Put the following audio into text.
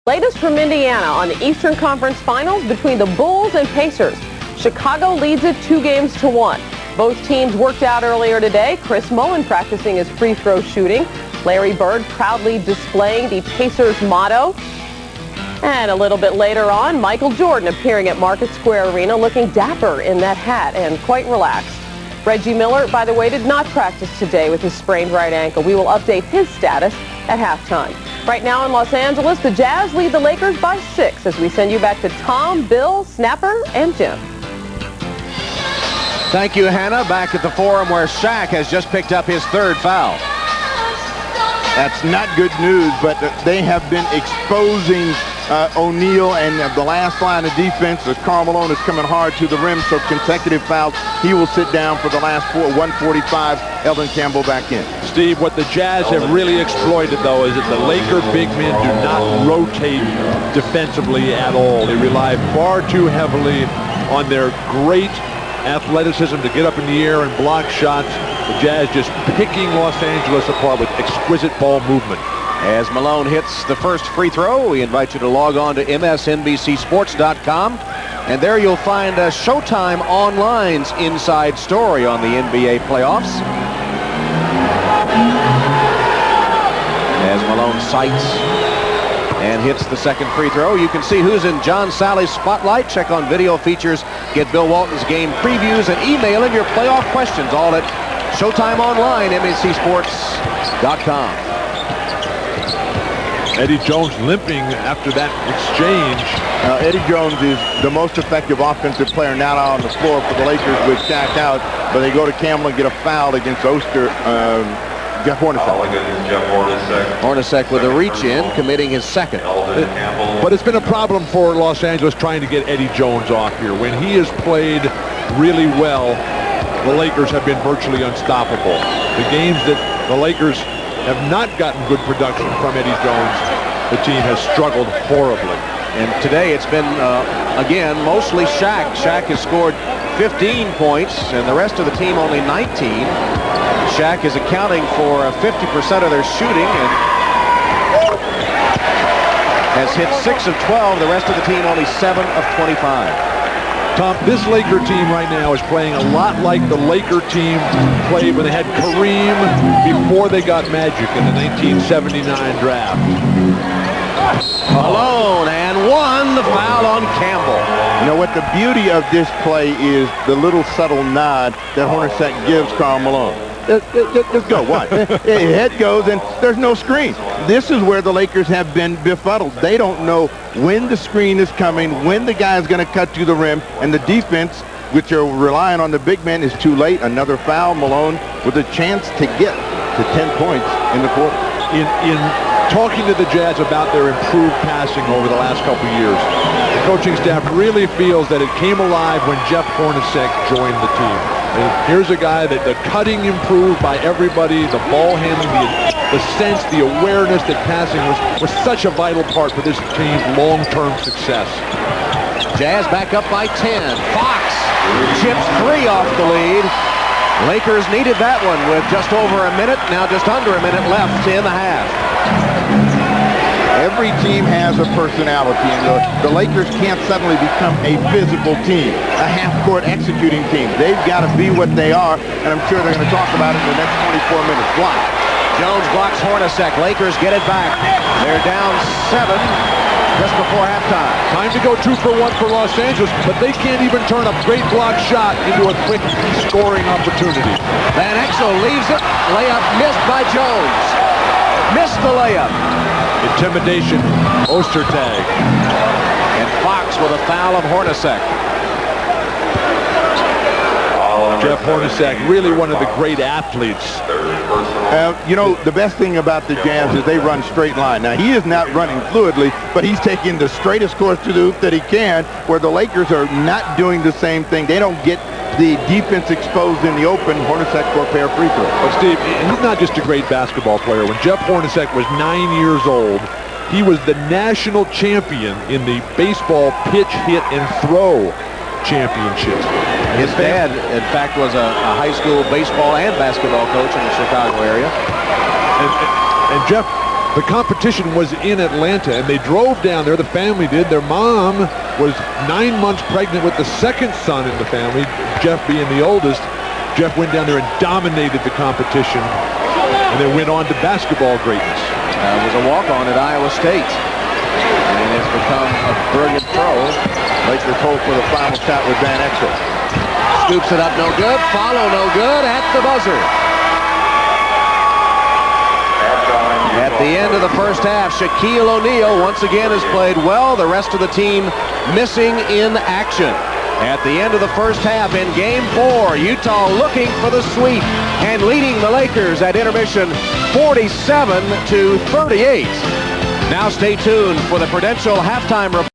Latest from Indiana on the Eastern Conference Finals between the Bulls and Pacers. Chicago leads it 2-1. Both teams worked out earlier today. Chris Mullin practicing his free throw shooting. Larry Bird proudly displaying the Pacers motto. And a little bit later on, Michael Jordan appearing at Market Square Arena looking dapper in that hat and quite relaxed. Reggie Miller, by the way, did not practice today with his sprained right ankle. We will update his status at halftime. Right now in Los Angeles, the Jazz lead the Lakers by 6 as we send you back to Tom, Bill, Snapper, and Jim. Thank you, Hannah. Back at the Forum where Shaq has just picked up his 3rd foul. That's not good news, but they have been exposing O'Neal and the last line of defense as Karl Malone is coming hard to the rim, so consecutive fouls. He will sit down for the last 145. Elden Campbell back in. Steve, what the Jazz have really exploited, though, is that the Laker big men do not rotate defensively at all. They rely far too heavily on their great athleticism to get up in the air and block shots. The Jazz just picking Los Angeles apart with exquisite ball movement. As Malone hits the first free throw, we invite you to log on to MSNBCSports.com. And there you'll find Showtime Online's inside story on the NBA playoffs. As Malone sights and hits the second free throw, you can see who's in John Sally's spotlight. Check on video features, get Bill Walton's game previews, and email in your playoff questions, all at Showtime Online, MSCSports.com. Eddie Jones limping after that exchange. Eddie Jones is the most effective offensive player now on the floor for the Lakers with Shaq out, but they go to Campbell and get a foul against Oster. Jeff Hornacek. Hornacek with a reach in, committing his second. But it's been a problem for Los Angeles trying to get Eddie Jones off here. When he has played really well, the Lakers have been virtually unstoppable. The games that the Lakers have not gotten good production from Eddie Jones, the team has struggled horribly. And today it's been, again, mostly Shaq. Shaq has scored 15 points, and the rest of the team only 19. Shaq is accounting for 50% of their shooting and has hit 6 of 12. The rest of the team only 7 of 25. Tom, this Laker team right now is playing a lot like the Laker team played when they had Kareem before they got Magic in the 1979 draft. Malone and one, the foul on Campbell. You know what the beauty of this play is, the little subtle nod that Hornacek gives Karl Malone. Just go, what? Head goes, and there's no screen. This is where the Lakers have been befuddled. They don't know when the screen is coming, when the guy is going to cut to the rim, and the defense, which are relying on the big man, is too late. Another foul. Malone with a chance to get to 10 points in the quarter. In talking to the Jazz about their improved passing over the last couple years, the coaching staff really feels that it came alive when Jeff Hornacek joined the team. And here's a guy that the cutting improved by everybody, the ball handling, the sense, the awareness that passing was such a vital part for this team's long-term success. Jazz back up by 10. Fox chips 3 off the lead. Lakers needed that one with just over a minute, now just under a minute left in the half. Every team has a personality, and the Lakers can't suddenly become a physical team, a half-court executing team. They've got to be what they are, and I'm sure they're going to talk about it in the next 24 minutes. Block. Jones blocks Hornacek. Lakers get it back. They're down 7 just before halftime. Time to go 2 for 1 for Los Angeles, but they can't even turn a great block shot into a quick scoring opportunity. Van Exel leaves it. Layup missed by Jones. Missed the layup. Intimidation, Ostertag. And Fox with a foul of Hornacek. Jeff Hornacek, really one of the great athletes. You know, the best thing about the Jazz is they run straight line. Now, he is not running fluidly, but he's taking the straightest course to the hoop that he can, where the Lakers are not doing the same thing. They don't get the defense exposed in the open. Hornacek for a pair of free throws. But Steve, he's not just a great basketball player. When Jeff Hornacek was 9 years old, he was the national champion in the baseball pitch, hit, and throw championship. His dad, in fact, was a high school baseball and basketball coach in the Chicago area. And Jeff The competition was in Atlanta, and they drove down there. The family did. Their mom was 9 months pregnant with the second son in the family, Jeff being the oldest. Jeff went down there and dominated the competition, and then went on to basketball greatness. Was a walk-on at Iowa State, and has become a brilliant pro. Lakers hope for the final shot with Van Exel. Scoops it up, no good. Follow, no good at the buzzer. At the end of the first half, Shaquille O'Neal once again has played well. The rest of the team missing in action. At the end of the first half in Game 4, Utah looking for the sweep and leading the Lakers at intermission 47-38. Now stay tuned for the Prudential halftime report.